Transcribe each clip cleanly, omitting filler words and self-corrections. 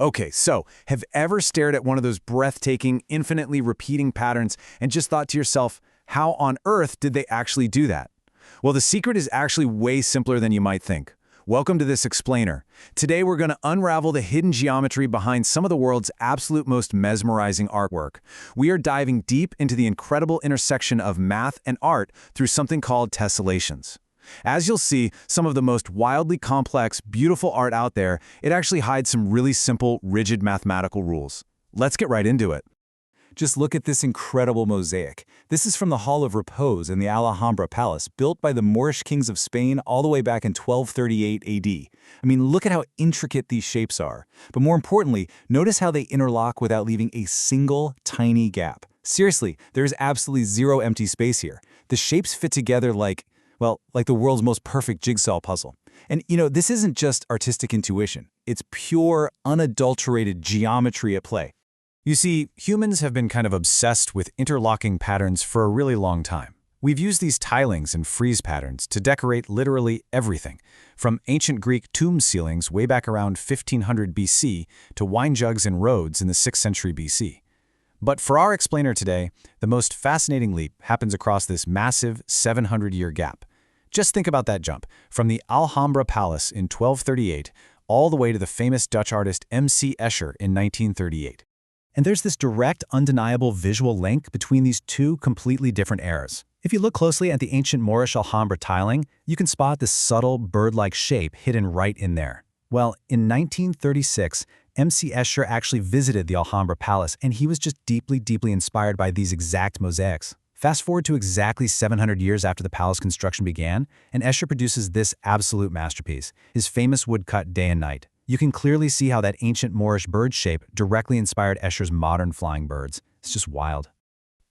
Okay, so have ever stared at one of those breathtaking, infinitely repeating patterns and just thought to yourself, how on earth did they actually do that? Well, the secret is actually way simpler than you might think. Welcome to this explainer. Today we're going to unravel the hidden geometry behind some of the world's absolute most mesmerizing artwork. We are diving deep into the incredible intersection of math and art through something called tessellations. As you'll see, some of the most wildly complex, beautiful art out there, it actually hides some really simple, rigid mathematical rules. Let's get right into it. Just look at this incredible mosaic. This is from the Hall of Repose in the Alhambra Palace, built by the Moorish kings of Spain all the way back in 1238 AD. I mean, look at how intricate these shapes are. But more importantly, notice how they interlock without leaving a single tiny gap. Seriously, there's absolutely zero empty space here. The shapes fit together like the world's most perfect jigsaw puzzle. And this isn't just artistic intuition. It's pure, unadulterated geometry at play. You see, humans have been kind of obsessed with interlocking patterns for a really long time. We've used these tilings and frieze patterns to decorate literally everything, from ancient Greek tomb ceilings way back around 1500 BC to wine jugs and roads in the 6th century BC. But for our explainer today, the most fascinating leap happens across this massive 700-year gap. Just think about that jump, from the Alhambra Palace in 1238 all the way to the famous Dutch artist M.C. Escher in 1938. And there's this direct, undeniable visual link between these two completely different eras. If you look closely at the ancient Moorish Alhambra tiling, you can spot this subtle, bird-like shape hidden right in there. Well, in 1936, M.C. Escher actually visited the Alhambra Palace, and he was just deeply, deeply inspired by these exact mosaics. Fast forward to exactly 700 years after the palace construction began, and Escher produces this absolute masterpiece, his famous woodcut Day and Night. You can clearly see how that ancient Moorish bird shape directly inspired Escher's modern flying birds. It's just wild.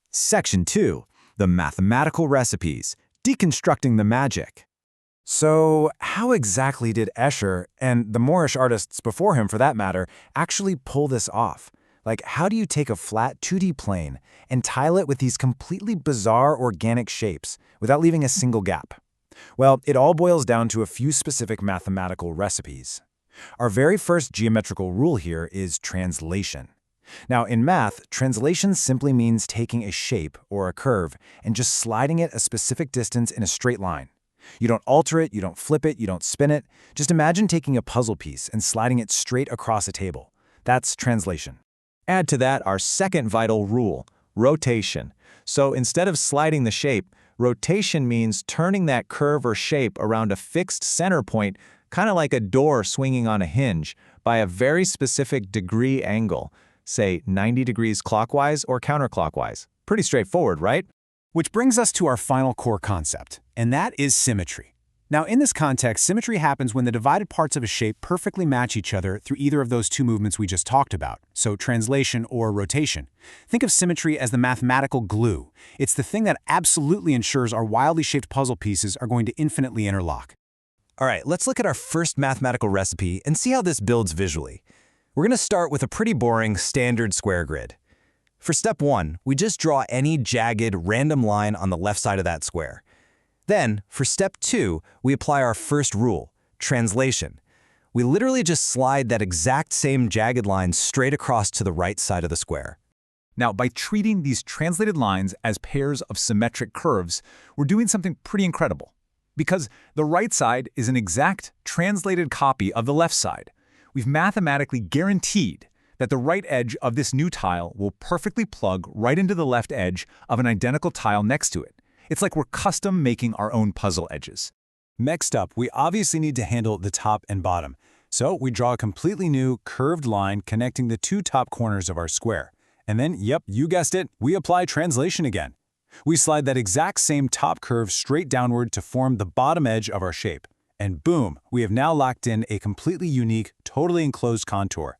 Section 2. The Mathematical Recipes. Deconstructing the Magic. So, how exactly did Escher, and the Moorish artists before him for that matter, actually pull this off? Like, how do you take a flat 2D plane and tile it with these completely bizarre organic shapes without leaving a single gap? Well, it all boils down to a few specific mathematical recipes. Our very first geometrical rule here is translation. Now, in math, translation simply means taking a shape or a curve and just sliding it a specific distance in a straight line. You don't alter it, you don't flip it, you don't spin it. Just imagine taking a puzzle piece and sliding it straight across a table. That's translation. Add to that our second vital rule, rotation. So instead of sliding the shape, rotation means turning that curve or shape around a fixed center point, kind of like a door swinging on a hinge, by a very specific degree angle, say 90 degrees clockwise or counterclockwise. Pretty straightforward, right? Which brings us to our final core concept, and that is symmetry. Now, in this context, symmetry happens when the divided parts of a shape perfectly match each other through either of those two movements we just talked about, so translation or rotation. Think of symmetry as the mathematical glue. It's the thing that absolutely ensures our wildly shaped puzzle pieces are going to infinitely interlock. All right, let's look at our first mathematical recipe and see how this builds visually. We're going to start with a pretty boring standard square grid. For step 1, we just draw any jagged, random line on the left side of that square. Then, for step 2, we apply our first rule, translation. We literally just slide that exact same jagged line straight across to the right side of the square. Now, by treating these translated lines as pairs of symmetric curves, we're doing something pretty incredible. Because the right side is an exact translated copy of the left side. We've mathematically guaranteed that the right edge of this new tile will perfectly plug right into the left edge of an identical tile next to it. It's like we're custom making our own puzzle edges. Next up, we obviously need to handle the top and bottom. So we draw a completely new curved line connecting the two top corners of our square. And then, yep, you guessed it, we apply translation again. We slide that exact same top curve straight downward to form the bottom edge of our shape. And boom, we have now locked in a completely unique, totally enclosed contour.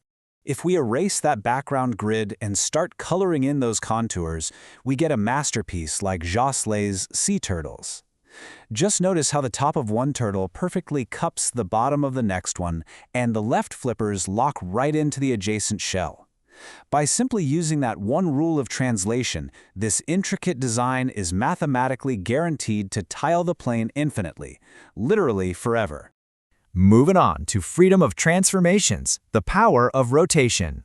If we erase that background grid and start coloring in those contours, we get a masterpiece like Josselet's sea turtles. Just notice how the top of one turtle perfectly cups the bottom of the next one, and the left flippers lock right into the adjacent shell. By simply using that one rule of translation, this intricate design is mathematically guaranteed to tile the plane infinitely, literally forever. Moving on to freedom of transformations, the power of rotation.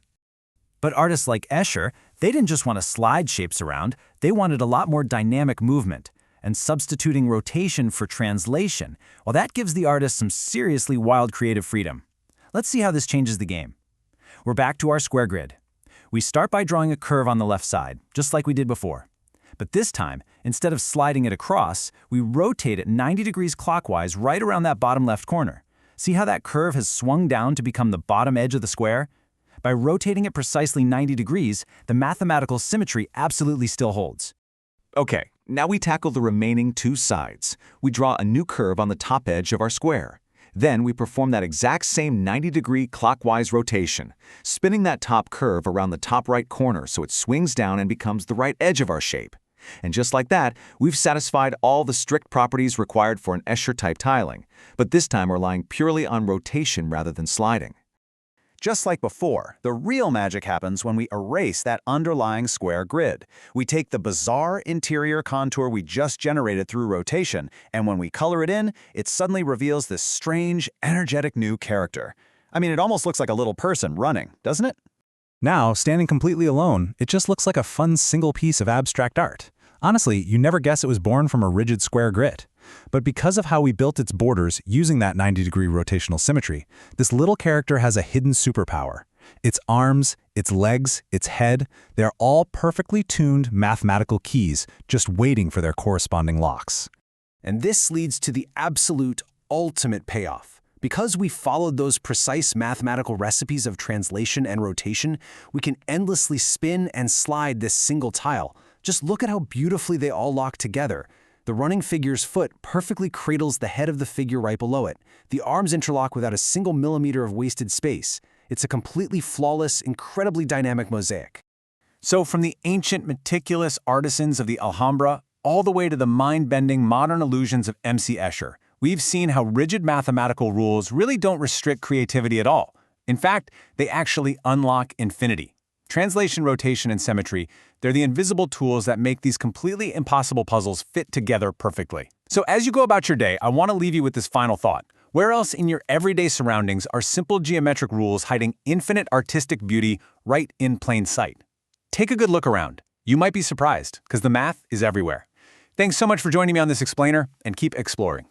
But artists like Escher, they didn't just want to slide shapes around, they wanted a lot more dynamic movement. And substituting rotation for translation, well, that gives the artist some seriously wild creative freedom. Let's see how this changes the game. We're back to our square grid. We start by drawing a curve on the left side, just like we did before. But this time, instead of sliding it across, we rotate it 90 degrees clockwise right around that bottom left corner. See how that curve has swung down to become the bottom edge of the square? By rotating it precisely 90 degrees, the mathematical symmetry absolutely still holds. Okay, now we tackle the remaining two sides. We draw a new curve on the top edge of our square. Then we perform that exact same 90-degree clockwise rotation, spinning that top curve around the top right corner so it swings down and becomes the right edge of our shape. And just like that, we've satisfied all the strict properties required for an Escher-type tiling, but this time relying purely on rotation rather than sliding. Just like before, the real magic happens when we erase that underlying square grid. We take the bizarre interior contour we just generated through rotation, and when we color it in, it suddenly reveals this strange, energetic new character. I mean, it almost looks like a little person running, doesn't it? Now, standing completely alone, it just looks like a fun single piece of abstract art. Honestly, you never guess it was born from a rigid square grid. But because of how we built its borders using that 90-degree rotational symmetry, this little character has a hidden superpower. Its arms, its legs, its head, they're all perfectly tuned mathematical keys just waiting for their corresponding locks. And this leads to the absolute ultimate payoff. Because we followed those precise mathematical recipes of translation and rotation, we can endlessly spin and slide this single tile. Just look at how beautifully they all lock together. The running figure's foot perfectly cradles the head of the figure right below it. The arms interlock without a single millimeter of wasted space. It's a completely flawless, incredibly dynamic mosaic. So from the ancient, meticulous artisans of the Alhambra, all the way to the mind-bending modern illusions of M.C. Escher, we've seen how rigid mathematical rules really don't restrict creativity at all. In fact, they actually unlock infinity. Translation, rotation, and symmetry, they're the invisible tools that make these completely impossible puzzles fit together perfectly. So as you go about your day, I want to leave you with this final thought. Where else in your everyday surroundings are simple geometric rules hiding infinite artistic beauty right in plain sight? Take a good look around. You might be surprised, because the math is everywhere. Thanks so much for joining me on this explainer, and keep exploring.